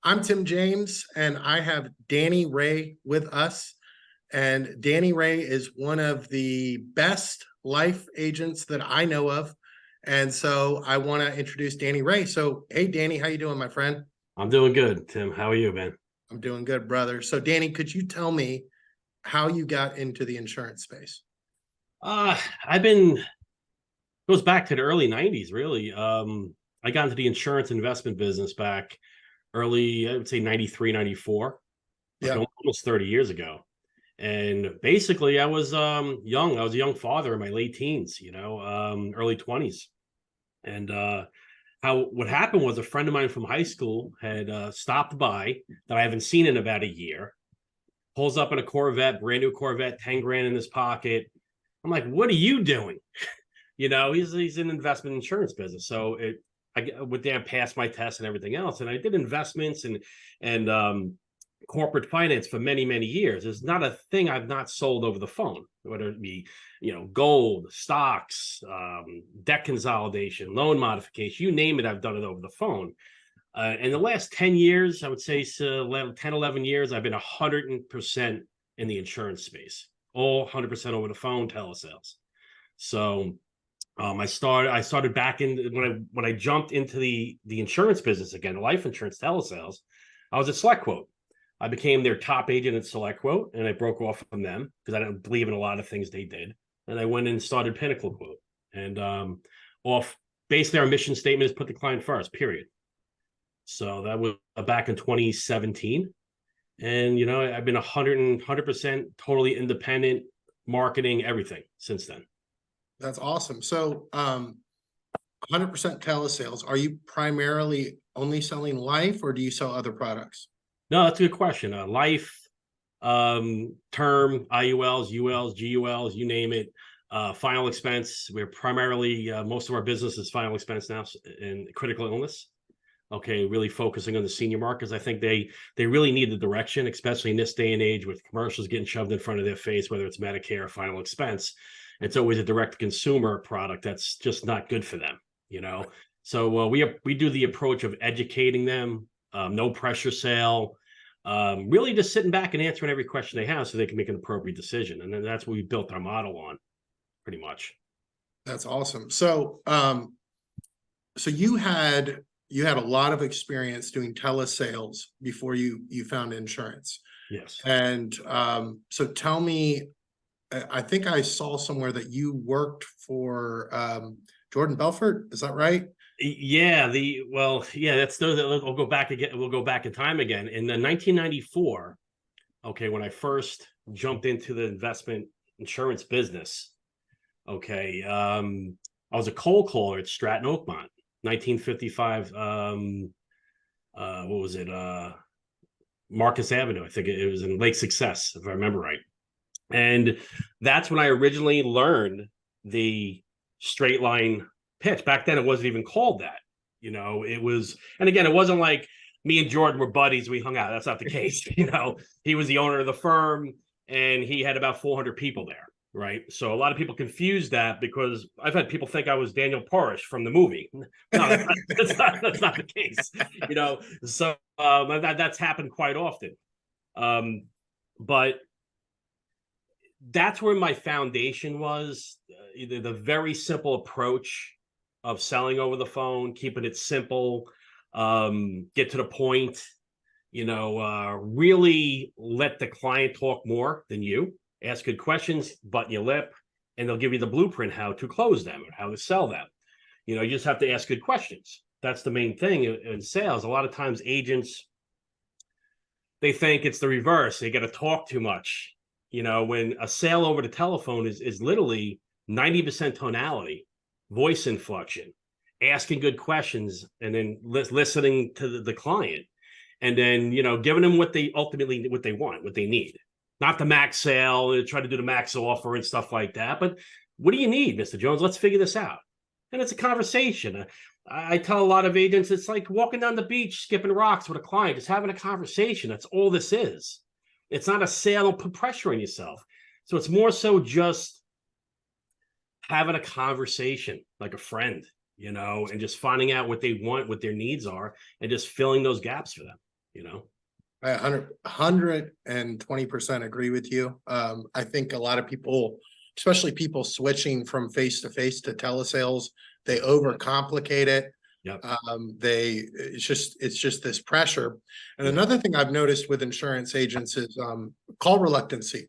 I'm Tim James, and I have Danny Ray with us. And Danny Ray is one of the best life agents that I know of. And so I want to introduce Danny Ray. So, hey, Danny, how you doing, my friend? I'm doing good, Tim. How are you, man? I'm doing good, brother. So, Danny, could you tell me how you got into the insurance space? I've been goes back to the early 90s, really. I got into the insurance investment business back early, I would say 93, 94, like Yeah. almost 30 years ago. And basically I was young. I was a young father in my late teens, early 20s. And how what happened was a friend of mine from high school had stopped by that I haven't seen in about a year, pulls up in a Corvette, brand new Corvette, 10 grand in his pocket. I'm like, what are you doing? He's in investment insurance business. So I went there and passed my test and everything else. And I did investments and corporate finance for many, many years. There's not a thing I've not sold over the phone, whether it be, gold, stocks, debt consolidation, loan modification, you name it, I've done it over the phone. In the last 10 years, I would say 10, 11 years, I've been 100% in the insurance space, all 100% over the phone, telesales. So I started back in when I jumped into the insurance business again, life insurance telesales. I was at SelectQuote. I became their top agent at SelectQuote, and I broke off from them because I didn't believe in a lot of things they did. And I went and started Pinnacle Quote. And off basically our mission statement is put the client first, period. So that was back in 2017. And I've been 100% totally independent, marketing, everything since then. That's awesome. So, 100% telesales. Are you primarily only selling life, or do you sell other products? No, that's a good question. Life, term, IULs, ULs, GULs, you name it. Final expense. We're primarily most of our business is final expense now in critical illness. Okay, really focusing on the senior markets. I think they really need the direction, especially in this day and age with commercials getting shoved in front of their face, whether it's Medicare or final expense. It's always a direct consumer product that's just not good for them. So we do the approach of educating them, no pressure sale, really just sitting back and answering every question they have so they can make an appropriate decision. And then that's what we built our model on, pretty much. That's awesome. So you had a lot of experience doing telesales before you found insurance. Yes. And so tell me, I think I saw somewhere that you worked for Jordan Belford. Is that right? Yeah, that's we'll go back again. We'll go back in time again. In 1994, okay, when I first jumped into the investment insurance business, okay, I was a cold caller at Stratton Oakmont, 1955. What was it? Marcus Avenue. I think it was in Lake Success, if I remember right. And that's when I originally learned the straight line pitch. Back then, it wasn't even called that. It was, and again, it wasn't like me and Jordan were buddies. We hung out. That's not the case. He was the owner of the firm and he had about 400 people there. Right. So a lot of people confuse that because I've had people think I was Daniel Porish from the movie. No, that's not the case. So that's happened quite often. But that's where my foundation was, the very simple approach of selling over the phone, keeping it simple, get to the point, really let the client talk more than you, ask good questions, button your lip, and they'll give you the blueprint how to close them or how to sell them. You just have to ask good questions. That's the main thing in sales. A lot of times agents, they think it's the reverse. They got to talk too much. When a sale over the telephone is literally 90% tonality, voice inflection, asking good questions, and then listening to the client, and then giving them what they want, what they need. Not the max sale, try to do the max offer and stuff like that. But what do you need, Mr. Jones? Let's figure this out. And it's a conversation. I tell a lot of agents it's like walking down the beach, skipping rocks with a client, just having a conversation. That's all this is. It's not a sale. Don't put pressure on yourself. So it's more so just having a conversation like a friend, and just finding out what they want, what their needs are, and just filling those gaps for them. you know? I 120% agree with you. I think a lot of people, especially people switching from face-to-face to telesales, they overcomplicate it. Yep. It's just this pressure. And Yeah. another thing I've noticed with insurance agents is call reluctancy.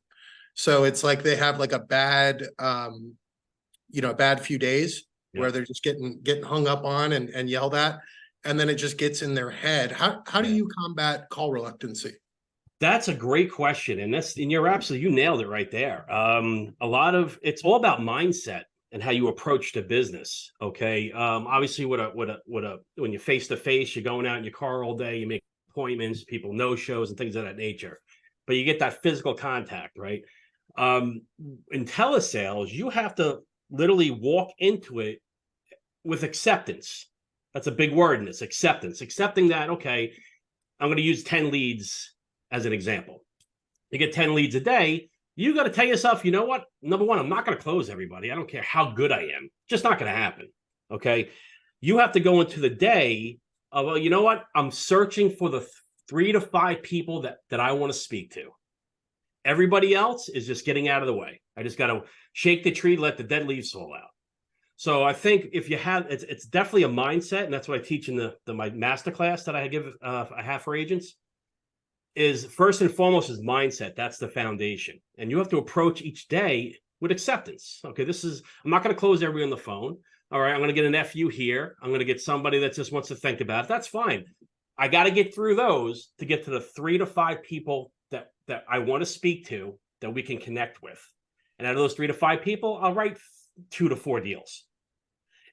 So it's like they have like a bad bad few days where Yep. they're just getting hung up on and yelled at, and then it just gets in their head. How do Yeah. you combat call reluctancy? That's a great question. And you're absolutely, you nailed it right there. A lot of it's all about mindset and how you approach the business. Okay. Obviously when you're face to face, you're going out in your car all day, you make appointments, people no shows and things of that nature, but you get that physical contact, right? In telesales, you have to literally walk into it with acceptance. That's a big word in this, acceptance, accepting that, okay, I'm going to use 10 leads as an example. You get 10 leads a day. You got to tell yourself, you know what? Number one, I'm not going to close everybody. I don't care how good I am. Just not going to happen. Okay. You have to go into the day of, well, you know what? I'm searching for the 3 to 5 people that I want to speak to. Everybody else is just getting out of the way. I just got to shake the tree, let the dead leaves fall out. So I think if you have, it's definitely a mindset, and that's what I teach in my masterclass that I have for agents. Is first and foremost is mindset. That's the foundation, and you have to approach each day with acceptance. Okay, I'm not going to close everybody on the phone. All right, I'm going to get an FU here. I'm going to get somebody that just wants to think about it. That's fine. I got to get through those to get to the 3 to 5 people that I want to speak to that we can connect with. And out of those 3 to 5 people, I'll write 2 to 4 deals.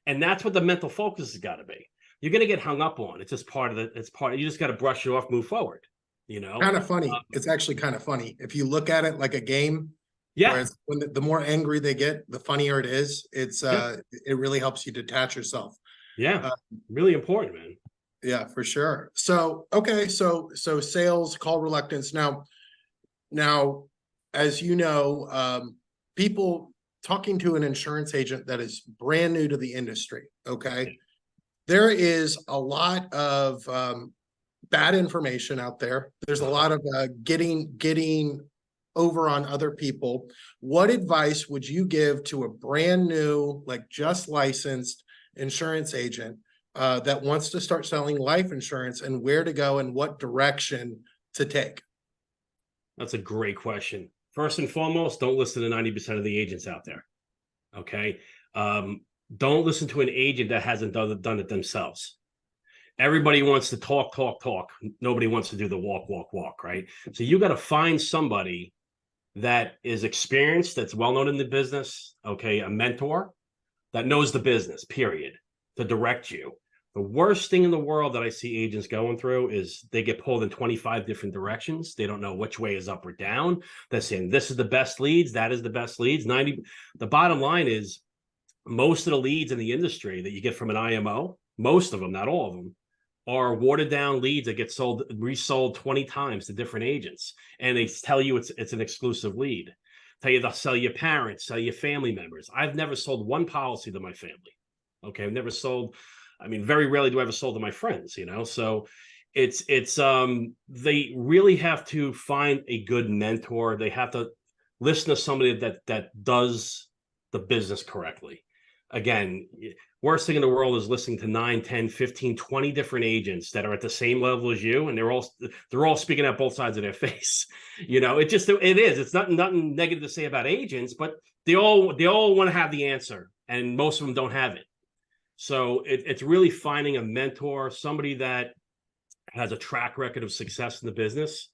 And that's what the mental focus has got to be. You're going to get hung up on. It's just you just got to brush it off, move forward, you know? Kind of funny. It's actually kind of funny. If you look at it like a game, Yeah. where when the more angry they get, the funnier it is. Yeah. It really helps you detach yourself. Yeah. Really important, man. Yeah, for sure. So, okay. So sales, call reluctance. Now, as you know, people talking to an insurance agent that is brand new to the industry, okay, there is a lot of bad information out there. There's a lot of getting over on other people. What advice would you give to a brand new, like just licensed insurance agent that wants to start selling life insurance, and where to go and what direction to take? That's a great question. First and foremost, don't listen to 90% of the agents out there. Okay. Don't listen to an agent that hasn't done it themselves. Everybody wants to talk. Nobody wants to do the walk, right? So you got to find somebody that is experienced, that's well known in the business, okay, a mentor that knows the business, period, to direct you. The worst thing in the world that I see agents going through is they get pulled in 25 different directions. They don't know which way is up or down. They're saying this is the best leads, that is the best leads. The bottom line is most of the leads in the industry that you get from an IMO, most of them, not all of them, are watered down leads that get resold 20 times to different agents. And they tell you it's an exclusive lead. Tell you they'll sell your parents, sell your family members. I've never sold one policy to my family. Okay. I've never sold. I mean, very rarely do I ever sold to my friends, you know? So they really have to find a good mentor. They have to listen to somebody that does the business correctly. Again, worst thing in the world is listening to 9, 10, 15, 20 different agents that are at the same level as you, and they're all speaking at both sides of their face. You know, it is. It's nothing negative to say about agents, but they all want to have the answer, and most of them don't have it. So it's really finding a mentor, somebody that has a track record of success in the business,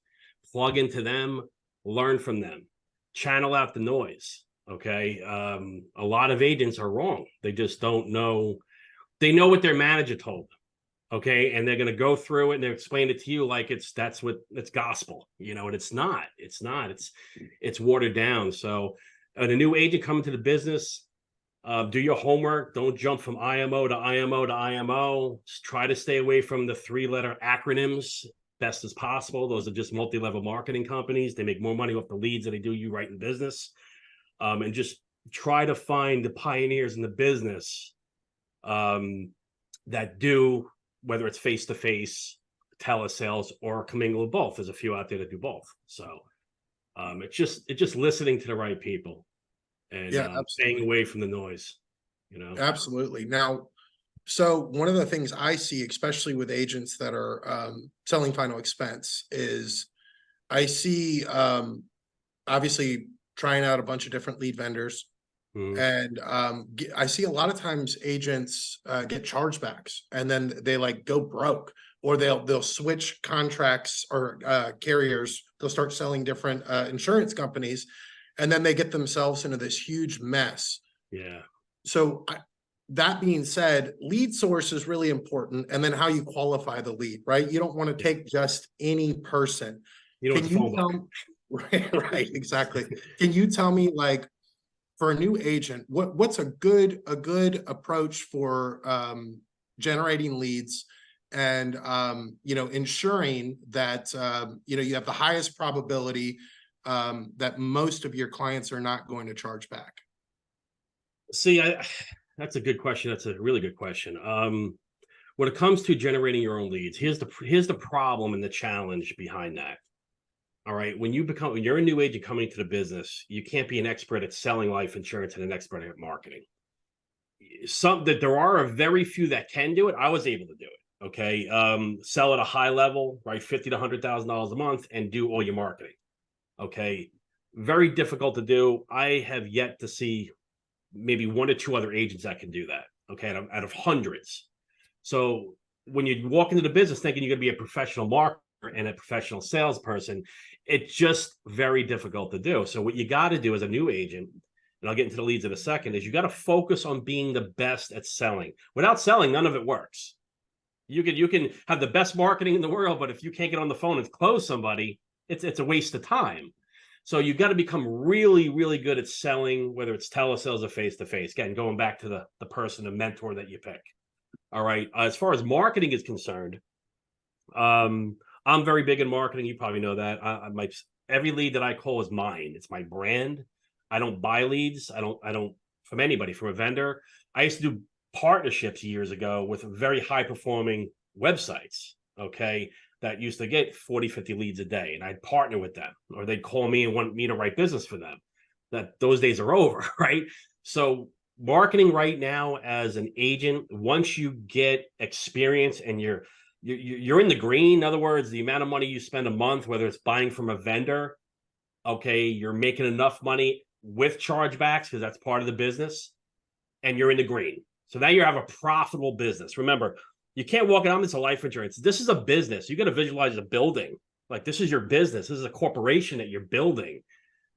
plug into them, learn from them, channel out the noise. Okay. A lot of agents are wrong. They just don't know. They know what their manager told them. Okay. And they're going to go through it and they explain it to you like it's gospel, you know, and it's not, it's watered down. So a new agent coming to the business, do your homework. Don't jump from IMO to IMO to IMO. Just try to stay away from the 3-letter acronyms best as possible. Those are just multi-level marketing companies. They make more money off the leads than they do you right in business. And just try to find the pioneers in the business that do, whether it's face-to-face, telesales or commingle with both. There's a few out there that do both. So it's just listening to the right people and Yeah, staying absolutely. away from the noise, you know. Absolutely. Now, so one of the things I see, especially with agents that are selling final expense, is I see obviously trying out a bunch of different lead vendors. Mhm. And I see a lot of times agents get chargebacks and then they like go broke, or they'll switch contracts or carriers. They'll start selling different insurance companies, and then they get themselves into this huge mess. Yeah. So that being said, lead source is really important, and then how you qualify the lead, right? You don't want to Yeah. take just any person. You know, Can it's a you phone book. tell? Right, right, exactly. Can you tell me, like, for a new agent, what's a good approach for generating leads and ensuring that you have the highest probability that most of your clients are not going to charge back? See, that's a good question. That's a really good question. When it comes to generating your own leads, here's the problem and the challenge behind that. All right, when you're a new agent coming to the business, you can't be an expert at selling life insurance and an expert at marketing. Some that there are a very few that can do it. I was able to do it. Okay, sell at a high level, right, $50,000 to $100,000 a month, and do all your marketing. Okay, very difficult to do. I have yet to see maybe one or two other agents that can do that. Okay, out of hundreds. So when you walk into the business thinking you're going to be a professional marketer and a professional salesperson, it's just very difficult to do. So what you got to do as a new agent, and I'll get into the leads in a second, is you got to focus on being the best at selling. Without selling, none of it works. You can have the best marketing in the world, but if you can't get on the phone and close somebody, it's a waste of time. So you got to become really, really good at selling, whether it's telesales or face to face. Again, going back to the person, the mentor that you pick. All right. As far as marketing is concerned, I'm very big in marketing. You probably know that. Every lead that I call is mine. It's my brand. I don't buy leads. I don't from anybody, from a vendor. I used to do partnerships years ago with very high performing websites. Okay. That used to get 40, 50 leads a day. And I'd partner with them, or they'd call me and want me to write business for them. Those days are over, right? So marketing right now as an agent, once you get experience and you're in the green. In other words, the amount of money you spend a month, whether it's buying from a vendor, okay, you're making enough money with chargebacks because that's part of the business, and you're in the green. So now you have a profitable business. Remember, you can't walk in on this a life insurance. This is a business. You got to visualize a building. Like, this is your business. This is a corporation that you're building.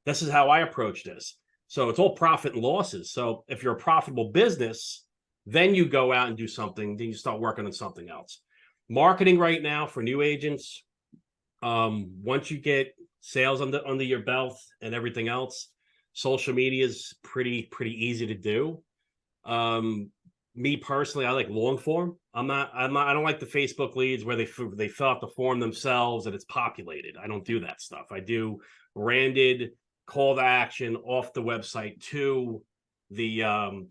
This is how I approach this. So it's all profit and losses. So if you're a profitable business, then you go out and do something. Then you start working on something else. Marketing right now for new agents, once you get sales under your belt and everything else, social media is pretty easy to do. Me personally, I like long form. I don't like the Facebook leads where they fill out the form themselves and it's populated. I don't do that stuff. I do branded call to action off the website to the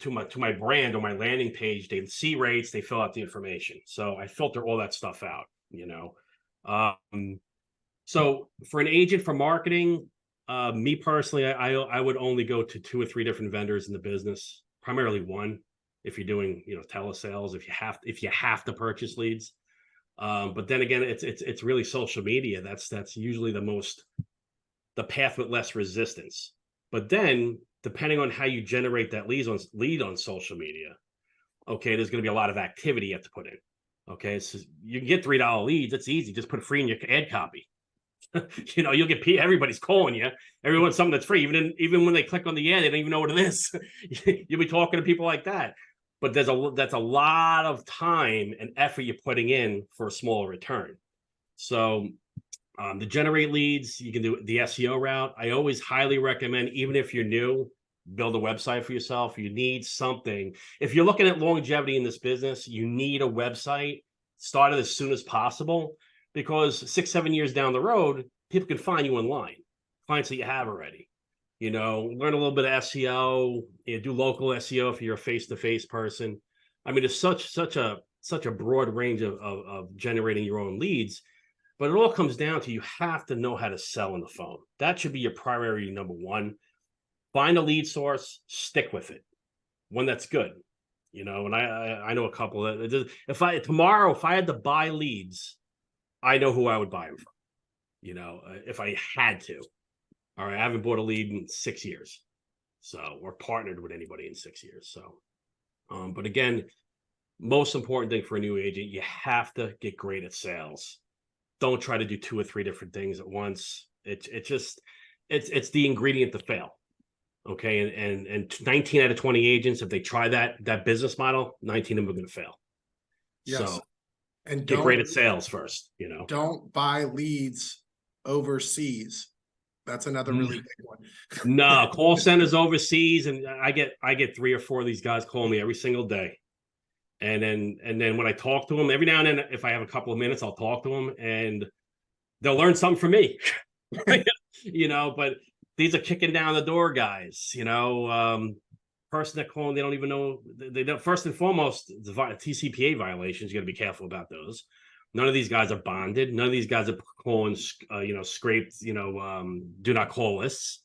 to my brand or my landing page. They see rates, they fill out the information. So I filter all that stuff out, you know. So for an agent for marketing, me personally, I would only go to 2 or 3 different vendors in the business, primarily one. If you're doing, telesales, if you have to purchase leads, but then again, it's really social media. That's usually the path with less resistance. But then, depending on how you generate that lead on social media, okay, there's going to be a lot of activity you have to put in. Okay, so you can get $3 leads. It's easy. Just put it free in your ad copy. You'll get everybody's calling you. Everyone's something that's free. Even when they click on the ad, they don't even know what it is. You'll be talking to people like that. But that's a lot of time and effort you're putting in for a smaller return. So to generate leads, you can do the SEO route. I always highly recommend, even if you're new, build a website for yourself. You need something. If you're looking at longevity in this business, you need a website. Start it as soon as possible, because 6, 7 years down the road, people can find you online, clients that you have already. Learn a little bit of SEO, do local SEO if you're a face-to-face person. I mean, there's such a such a broad range of generating your own leads. But it all comes down to you have to know how to sell on the phone. That should be your primary number one. Find a lead source, stick with it. One that's good, and I know a couple that if I had to buy leads, I know who I would buy them from, if I had to. All right, I haven't bought a lead in 6 years, or partnered with anybody in 6 years. So, but again, most important thing for a new agent, you have to get great at sales. Don't try to do 2 or 3 different things at once. It's the ingredient to fail. Okay, and 19 out of 20 agents, if they try that business model, 19 of them are going to fail. Yes. So, and get great at sales first. Don't buy leads overseas. That's another really big one. No, call centers overseas, and I get 3 or 4 of these guys calling me every single day. And then when I talk to them, every now and then, if I have a couple of minutes, I'll talk to them, and they'll learn something from me. But these are kicking down the door guys. Person that calling, they don't even know. They don't. First and foremost, the TCPA violations. You got to be careful about those. None of these guys are bonded. None of these guys are calling, scraped, do not call lists.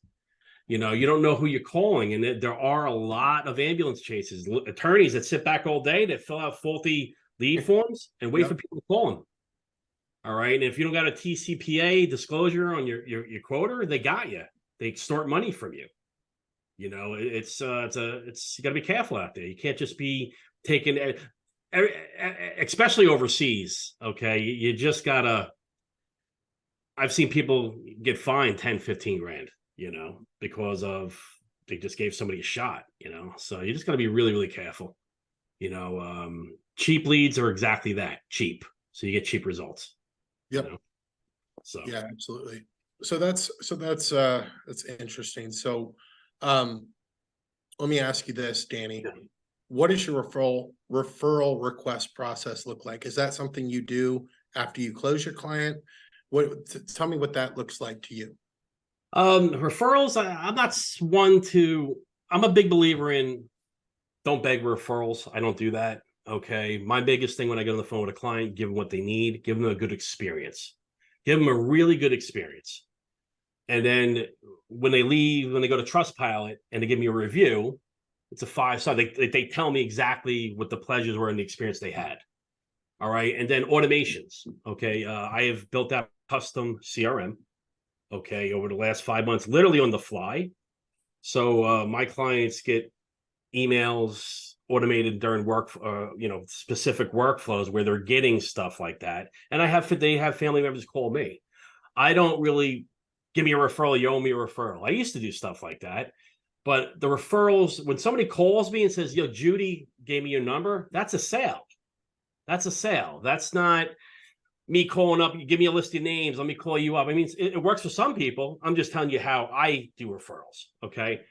You don't know who you're calling, and there are a lot of ambulance chases. Attorneys that sit back all day that fill out faulty lead forms and wait for people to call them. All right, and if you don't got a TCPA disclosure on your quota, they got you. They extort money from you. It's you got to be careful out there. You can't just be taking, especially overseas. Okay, you just gotta. I've seen people get fined 10, 15 grand. Because of they just gave somebody a shot. So you just got to be really, really careful. Cheap leads are exactly that, cheap. So you get cheap results. Yep. So yeah, absolutely. So that's interesting. So let me ask you this, Danny. What does your referral request process look like? Is that something you do after you close your client? Tell me what that looks like to you. Referrals, I'm not one to. I'm a big believer in don't beg referrals. I don't do that. Okay. My biggest thing when I get on the phone with a client, give them what they need, give them a good experience, give them a really good experience. And then when they leave, when they go to Trustpilot and they give me a review, it's a 5-star. They tell me exactly what the pleasures were and the experience they had. All right. And then automations. Okay. I have built out custom CRM. Okay. Over the last 5 months, literally on the fly. So my clients get emails automated during work, specific workflows where they're getting stuff like that. And they have family members call me. I don't really give me a referral. You owe me a referral. I used to do stuff like that. But the referrals, when somebody calls me and says, yo, Judy gave me your number, that's a sale. That's a sale. That's not me calling up. You give me a list of names. Let me call you up. I mean, it works for some people. I'm just telling you how I do referrals. Okay.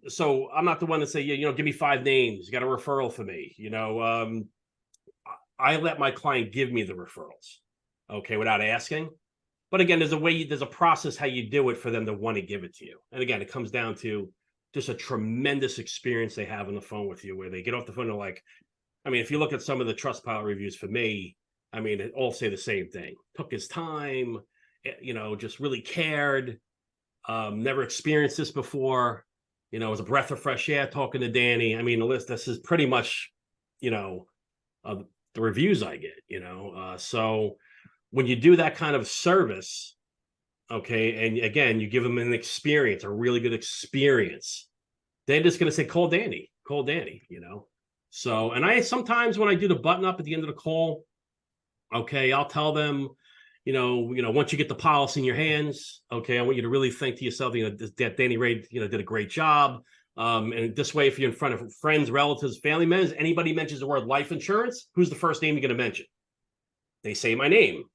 So I'm not the one to say, give me 5 names. You got a referral for me. I let my client give me the referrals. Okay. Without asking. But again, there's a process how you do it for them to want to give it to you. And again, it comes down to just a tremendous experience they have on the phone with you, where they get off the phone and like, I mean, if you look at some of the Trustpilot reviews for me, I mean, it all say the same thing. Took his time, just really cared. Never experienced this before. It was a breath of fresh air talking to Danny. I mean, this is pretty much, the reviews I get, so when you do that kind of service, okay, and again, you give them an experience, a really good experience, they're just going to say, call Danny. So, and I sometimes when I do the button up at the end of the call, okay, I'll tell them, once you get the policy in your hands, okay, I want you to really think to yourself, that Danny Ray, did a great job. And this way, if you're in front of friends, relatives, family members, anybody mentions the word life insurance, who's the first name you're going to mention? They say my name.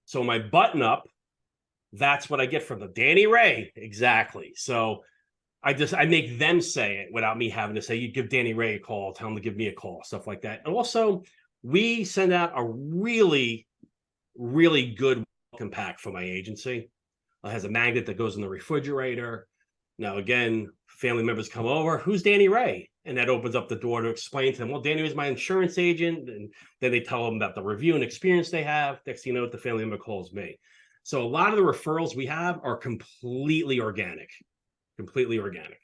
So my button up, that's what I get from them. Danny Ray, exactly. So I make them say it without me having to say, you give Danny Ray a call, tell him to give me a call, stuff like that. And also, we send out a really, really good welcome pack for my agency. It has a magnet that goes in the refrigerator. Now, again, family members come over. Who's Danny Ray? And that opens up the door to explain to them, well, Danny is my insurance agent. And then they tell them about the review and experience they have. Next thing you know, the family member calls me. So a lot of the referrals we have are completely organic. Completely organic.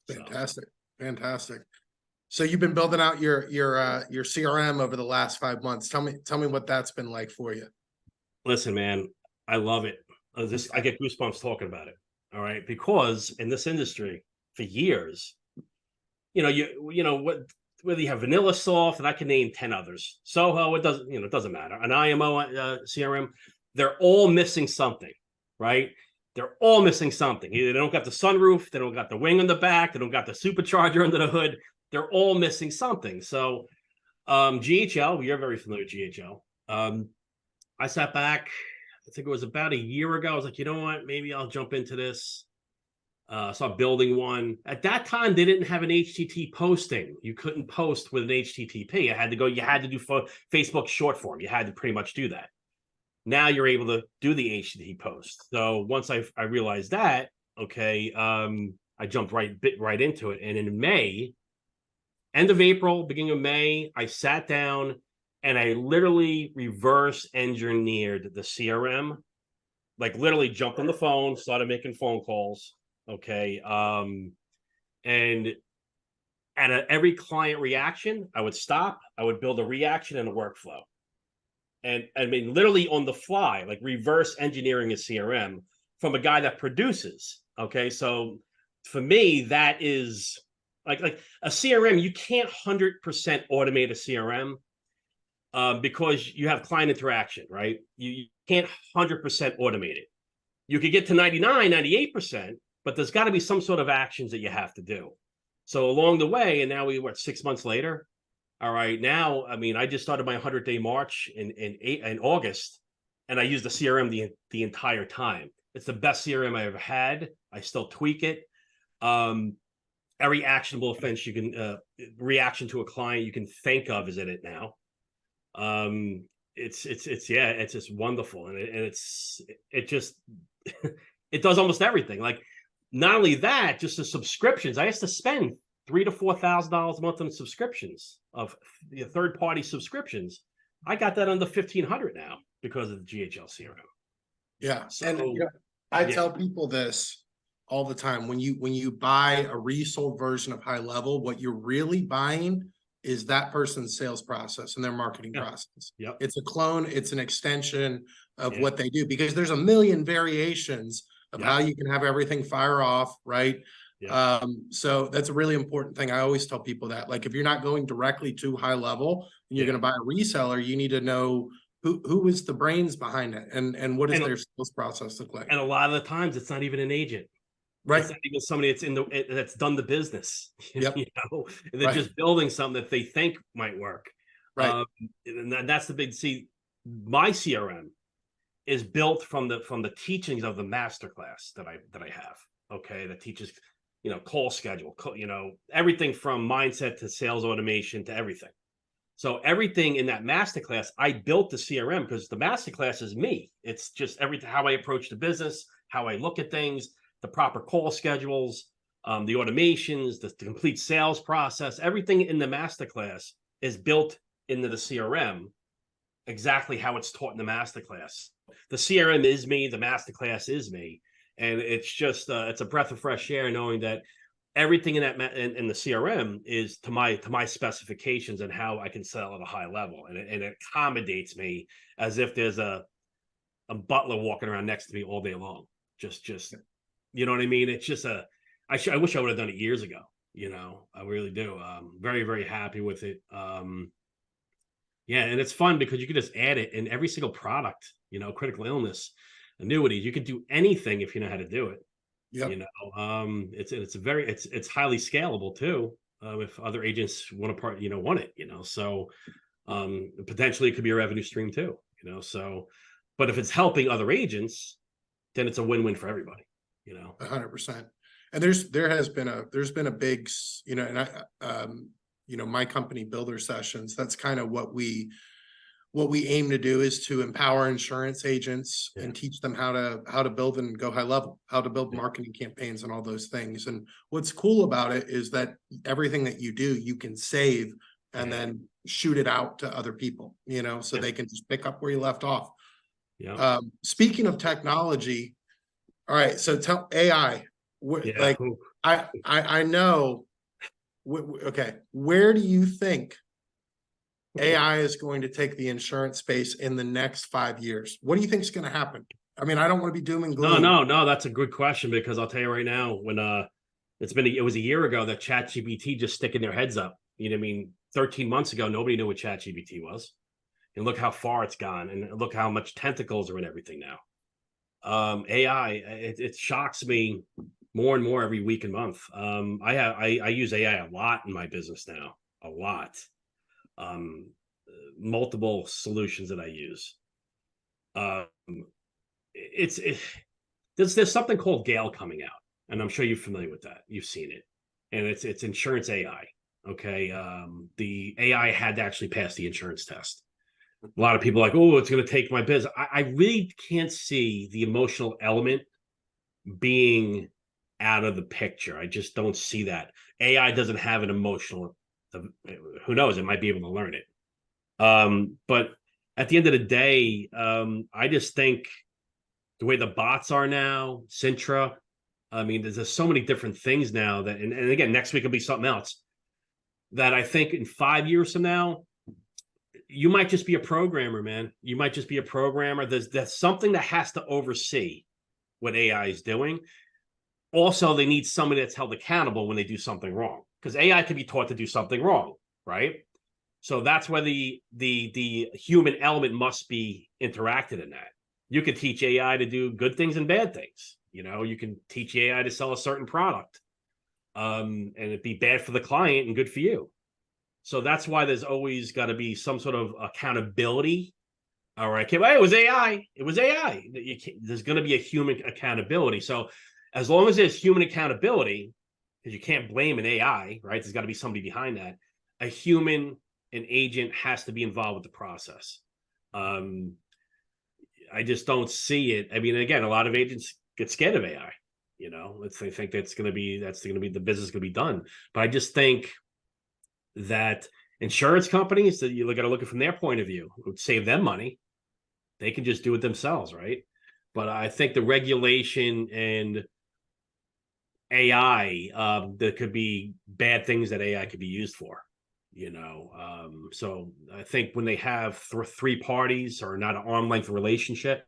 Fantastic. Fantastic. So you've been building out your CRM over the last 5 months. Tell me what that's been like for you. Listen, man, I love it. I get goosebumps talking about it. All right, because in this industry for years, you know what, whether you have Vanilla Soft, and I can name 10 others, Soho, it doesn't matter. An IMO CRM, they're all missing something, right? They're all missing something. Either they don't got the sunroof, they don't got the wing on the back, they don't got the supercharger under the hood. They're all missing something. So GHL, you're very familiar with GHL. I sat back, I think it was about a year ago. I was like, you know what, maybe I'll jump into this. Start building one. At that time, they didn't have an HTTP posting. You couldn't post with an HTTP. You had to do Facebook short form. You had to pretty much do that. Now you're able to do the HTTP post. So once I realized that, okay, I jumped right into it. And in May, end of April, beginning of May, I sat down and I literally reverse engineered the CRM. Like literally jumped on the phone, started making phone calls. Okay. And at every client reaction, I would stop, I would build a reaction and a workflow. And I mean, literally on the fly, like reverse engineering a CRM from a guy that produces. Okay. So for me, that is like a CRM, you can't 100% automate a CRM because you have client interaction, right? You can't 100% automate it. You could get to 99, 98%, but there's got to be some sort of actions that you have to do. So along the way, and now 6 months later. All right, now, I mean, I just started my 100-day march in August, and I used the CRM the entire time. It's the best CRM I ever had. I still tweak it. Every actionable offense you can, reaction to a client you can think of is in it now. It's just wonderful, and it just it does almost everything. Like not only that, just the subscriptions. I used to spend $3,000 to $4,000 a month on subscriptions of the third-party subscriptions. I got that under $1,500 now because of the GHL CRM. Yeah, so, and I tell people this all the time. When you buy a resold version of High Level, what you're really buying is that person's sales process and their marketing process. Yep. It's a clone. It's an extension of what they do, because there's a million variations of how you can have everything fire off, right? Yeah. So that's a really important thing. I always tell people that, like, if you're not going directly to High Level and you're going to buy a reseller, you need to know who is the brains behind it and what does their sales process look like. And a lot of the times it's not even an agent. Right. It's not even somebody that's done the business. Yep. They're just building something that they think might work. Right. And that's the big my CRM is built from the teachings of the masterclass that I have. Okay, that teaches call schedule, everything from mindset to sales automation to everything. So everything in that masterclass, I built the CRM because the masterclass is me. It's just everything, how I approach the business, how I look at things, the proper call schedules, the automations, the complete sales process. Everything in the masterclass is built into the CRM, exactly how it's taught in the masterclass. The CRM is me, the masterclass is me. And it's just it's a breath of fresh air knowing that everything in that in the CRM is to my specifications and how I can sell at a high level, and it accommodates me as if there's a butler walking around next to me all day long. Just you know what I mean? It's just I wish I would have done it years ago. I really do. Very, very happy with it. Yeah, and it's fun because you can just add it in every single product. Critical illness, annuities, you could do anything if you know how to do it. Yep. It's highly scalable too. If other agents want it, so potentially it could be a revenue stream too, so, but if it's helping other agents, then it's a win-win for everybody, 100%. And there's been a big, and I, my company Builder Sessions, that's kind of what we what we aim to do is to empower insurance agents Yeah. and teach them how to build and go high level, how to build Yeah. marketing campaigns and all those things. And what's cool about it is that everything that you do, you can save and then shoot it out to other people, you know, so they can just pick up where you left off. Yeah. Speaking of technology, all right, so tell AI, like I know, okay, where do you think AI is going to take the insurance space in the next 5 years? What do you think is going to happen? I mean, I don't want to be doom and gloom. No, that's a good question, because I'll tell you right now, when it was a year ago that ChatGPT just sticking their heads up. You know what I mean? 13 months ago, nobody knew what ChatGPT was. And look how far it's gone, and look how much tentacles are in everything now. AI, it shocks me more and more every week and month. I use AI a lot in my business now, a lot. Multiple solutions that I use. There's something called Gale coming out, and I'm sure you're familiar with that. You've seen it, and it's insurance AI. Okay, the AI had to actually pass the insurance test. A lot of people are like, oh, it's going to take my business. I really can't see the emotional element being out of the picture. I just don't see that. AI doesn't have an emotional. Who knows? It might be able to learn it. But at the end of the day, I just think the way the bots are now, Sintra. I mean, there's so many different things now that, and again, next week will be something else that I think in 5 years from now, you might just be a programmer, man. You might just be a programmer. There's something that has to oversee what AI is doing. Also, they need somebody that's held accountable when they do something wrong, because AI can be taught to do something wrong, right? So that's where the human element must be interacted in that. You can teach AI to do good things and bad things. You know, you can teach AI to sell a certain product, and it'd be bad for the client and good for you. So that's why there's always got to be some sort of accountability. All right, well, it was AI. It was AI. There's going to be a human accountability. So as long as there's human accountability, because you can't blame an AI, right? There's got to be somebody behind that. A human, an agent, has to be involved with the process. I just don't see it. I mean, again, a lot of agents get scared of AI. You know, they think that's going to be the business going to be done. But I just think that insurance companies, that you got to look at from their point of view, it would save them money. They can just do it themselves, right? But I think the regulation and AI, there could be bad things that AI could be used for. You know, so I think when they have three parties or not an arm's length relationship,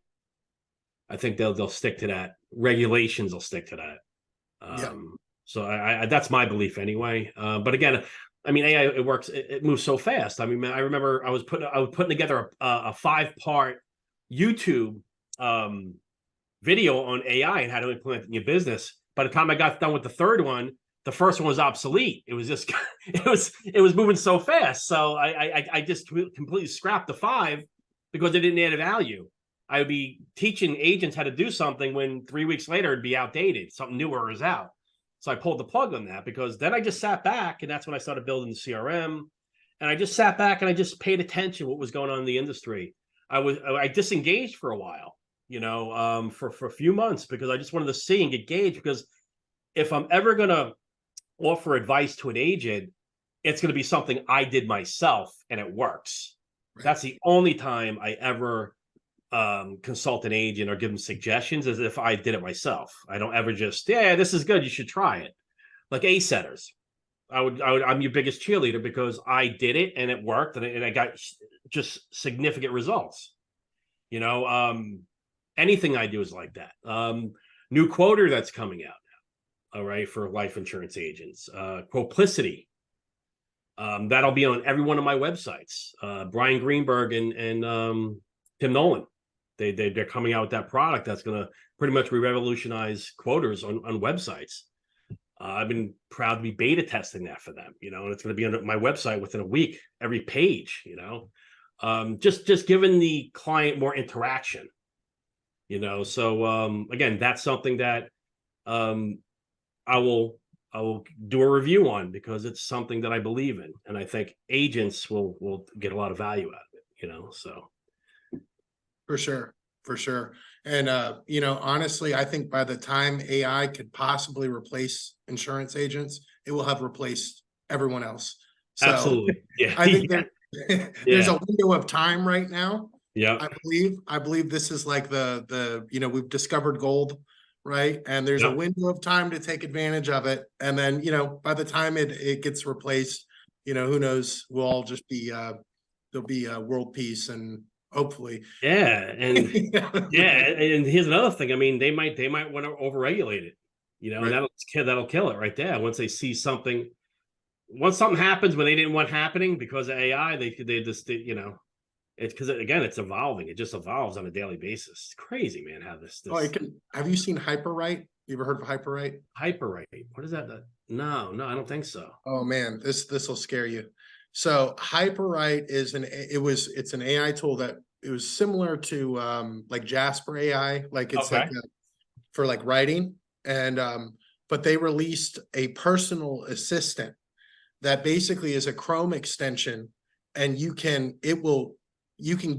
I think they'll stick to that. Regulations will stick to that. So I that's my belief anyway. But again, I mean, AI, it works. It moves so fast. I mean, I remember I was putting together a 5-part YouTube video on AI and how to implement it in your business. By the time I got done with the third one, the first one was obsolete. It was just it was moving so fast. So I just completely scrapped the 5 because it didn't add value. I would be teaching agents how to do something when 3 weeks later it'd be outdated. Something newer is out. So I pulled the plug on that, because then I just sat back, and that's when I started building the CRM. And I just sat back and I just paid attention to what was going on in the industry. I disengaged for a while, you know, for a few months, because I just wanted to see and get gauged. Because if I'm ever going to offer advice to an agent, it's going to be something I did myself and it works. Right. That's the only time I ever consult an agent or give them suggestions, as if I did it myself. I don't ever just, yeah, this is good, you should try it. Like A-setters. I'm your biggest cheerleader, because I did it and it worked, and I got just significant results. You know, anything I do is like that. New quoter that's coming out now, all right, for life insurance agents. Quoplicity. That'll be on every one of my websites. Brian Greenberg and Tim Nolan. They're coming out with that product that's going to pretty much revolutionize quoters on websites. I've been proud to be beta testing that for them, you know, and it's going to be on my website within a week, every page, you know, just giving the client more interaction, you know. So again, that's something that I will do a review on, because it's something that I believe in, and I think agents will get a lot of value out of it. So For sure. For sure. And, honestly, I think by the time AI could possibly replace insurance agents, it will have replaced everyone else. So absolutely. Yeah. I think there's Yeah. a window of time right now. Yeah. I believe this is like we've discovered gold, right? And there's a Yep. window of time to take advantage of it. And then, by the time it gets replaced, who knows, we'll all just be, there'll be world peace and hopefully. Yeah. And yeah. And here's another thing. I mean, they might want to overregulate it, and Right. that'll kill it right there. Once they see something, once something happens when they didn't want happening because of AI, they just, it's because again, it's evolving. It just evolves on a daily basis. It's crazy, man, how Oh, have you seen Hyperwrite? You ever heard of Hyperwrite? hyperwrite. What is that? No, I don't think so. Oh man, this will scare you. So Hyperwrite is it's an AI tool that it was similar to like Jasper AI, like it's like Okay. for like writing, and but they released a personal assistant that basically is a Chrome extension, and you can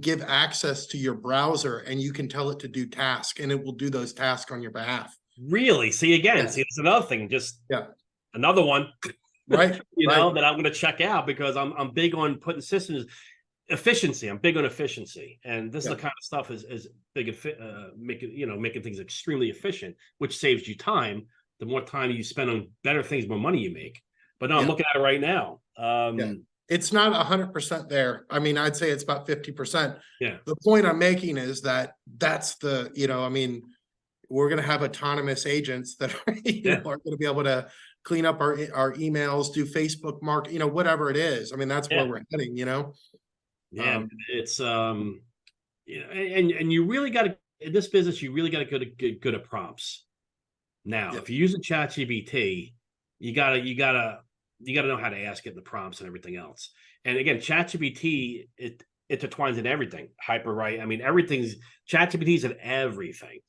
give access to your browser and you can tell it to do tasks and it will do those tasks on your behalf. Really? See again. Yes. See, that's another thing. Just Yeah. another one. Right. Right. That I'm going to check out because I'm big on putting systems efficiency. I'm big on efficiency, and this is Yeah. the kind of stuff is big making things extremely efficient, which saves you time. The more time you spend on better things, more money you make. But no, I'm Yeah. looking at it right now. Yeah. It's not 100% there. I mean, I'd say it's about 50%. Yeah. The point I'm making is that's we're going to have autonomous agents that are, Yeah. are going to be able to clean up our emails, do Facebook mark, whatever it is. I mean, that's where Yeah. we're heading, Yeah. It's and you really got to, in this business, you really got to get good at prompts. Now, Yeah. if you're using ChatGPT, you gotta know how to ask it the prompts and everything else. And again, ChatGPT, it intertwines in everything. Hyperwrite. I mean, ChatGPT's in everything.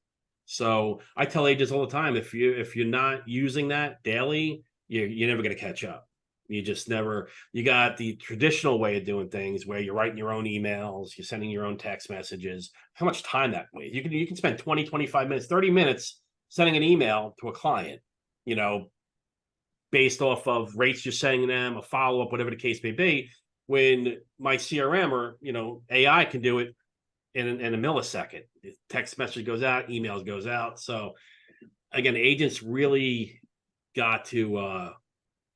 So I tell agents all the time, if you're not using that daily, you're never gonna catch up. You just never. You got the traditional way of doing things where you're writing your own emails, you're sending your own text messages. How much time that way? You can spend 20, 25 minutes, 30 minutes sending an email to a client, you know, based off of rates you're sending them, a follow-up, whatever the case may be, when my CRM or, AI can do it in a millisecond. Text message goes out, emails goes out. So again, agents really got to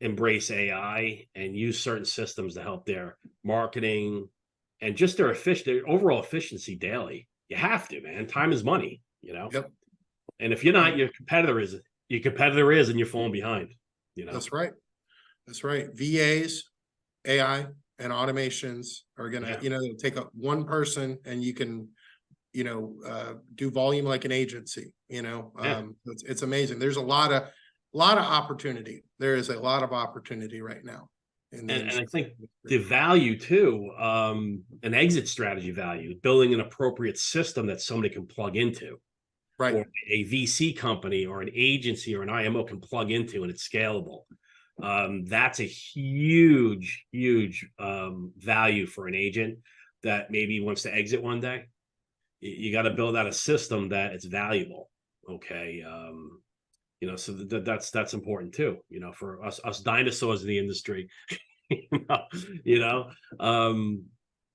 embrace AI and use certain systems to help their marketing and just their overall efficiency daily. You have to, man. Time is money, Yep. And if you're not, your competitor is, and you're falling behind, That's right. That's right. VAs, AI, and automations are gonna, Yeah. take up one person and you can, do volume like an agency. Yeah. It's amazing. There's a lot of opportunity. There is a lot of opportunity right now in the And I insurance think the industry. value too, an exit strategy value, building an appropriate system that somebody can plug into, Right. or a VC company or an agency or an IMO can plug into, and it's scalable. That's a huge, huge value for an agent that maybe wants to exit one day. You got to build out a system that it's valuable. Okay. So that's important too, for us dinosaurs in the industry. you know, you know.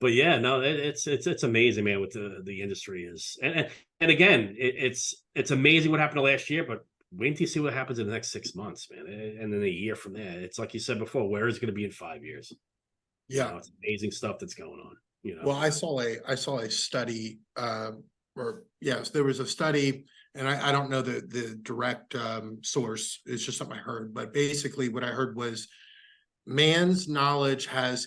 But yeah, no, it's amazing, man, what the industry is. And again, it's amazing what happened last year, but wait until you see what happens in the next 6 months, man. And then a year from there. It's like you said before, where is it going to be in 5 years? Yeah. It's amazing stuff that's going on. Well, I saw a study, or yes, there was a study, and I don't know the direct source. It's just something I heard, but basically what I heard was man's knowledge has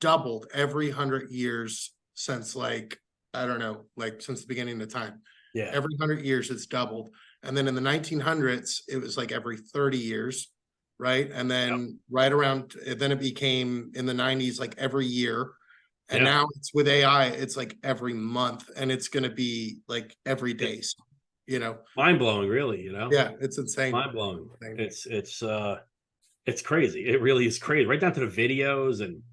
doubled every 100 years since, like, I don't know, like since the beginning of time. Yeah. Every 100 years it's doubled, and then in the 1900s it was like every 30 years, right? And then right around then it became in the 90s like every year. And Yeah. now it's with AI, it's like every month, and it's going to be like every day. So, Mind blowing, really, yeah, it's insane. mind blowing. It's crazy. It really is crazy, right down to the videos. And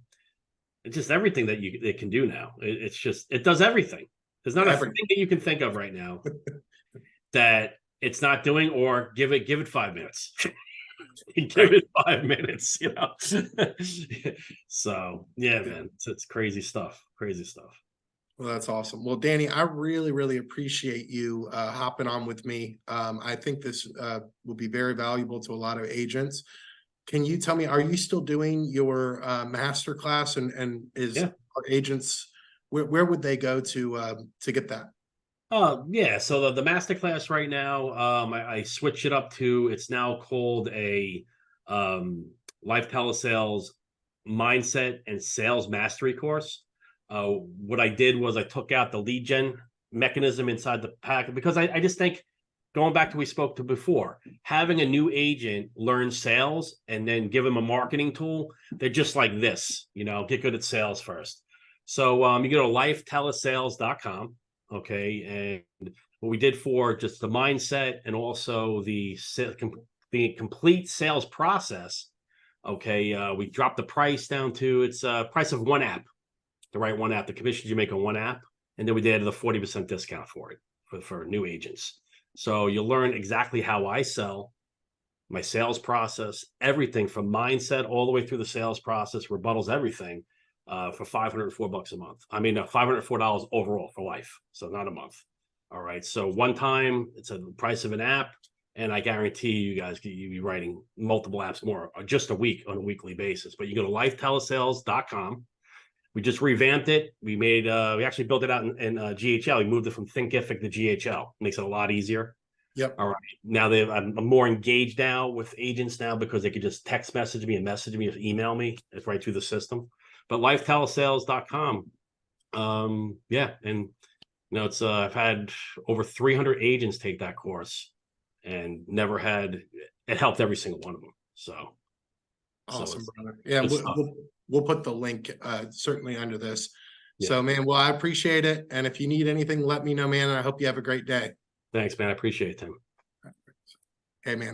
It's just everything that it can do now. It's just, it does everything. There's not a thing that you can think of right now that it's not doing, or give it 5 minutes. Give it 5 minutes, you know. So yeah, man, it's crazy stuff. Crazy stuff. Well, that's awesome. Well, Danny, I really, really appreciate you hopping on with me. I think this will be very valuable to a lot of agents. Can you tell me, are you still doing your master class, and is our agents, where would they go to get that? Yeah. So the masterclass right now, I switched it up to, it's now called a life telesales mindset and sales mastery course. What I did was I took out the lead gen mechanism inside the pack, because I just think, going back to we spoke to before, having a new agent learn sales and then give them a marketing tool, they're just like this, you know, get good at sales first. So you go to lifetelesales.com. Okay. And what we did for just the mindset and also the complete sales process. Okay. We dropped the price down to, it's a price of one app, the right one app, the commissions you make on one app. And then we did a 40% discount for it for new agents. So you'll learn exactly how I sell, my sales process, everything from mindset all the way through the sales process, rebuttals, everything, for $504 a month. I mean, $504 overall for life. So not a month. All right. So one time, it's a price of an app. And I guarantee you guys, you'll be writing multiple apps more, just a week, on a weekly basis. But you go to lifetelesales.com. We just revamped it. We made, we actually built it out in GHL. We moved it from Thinkific to GHL. Makes it a lot easier. Yep. All right. Now I'm more engaged now with agents now, because they could just text message me and message me, or email me. It's right through the system. But lifetelesales.com. Yeah. And you know, it's I've had over 300 agents take that course, and never had it helped every single one of them. So awesome, brother. Yeah, we'll put the link certainly under this. Yeah. So, man, well, I appreciate it. And if you need anything, let me know, man. And I hope you have a great day. Thanks, man. I appreciate it, Tim. Hey, man.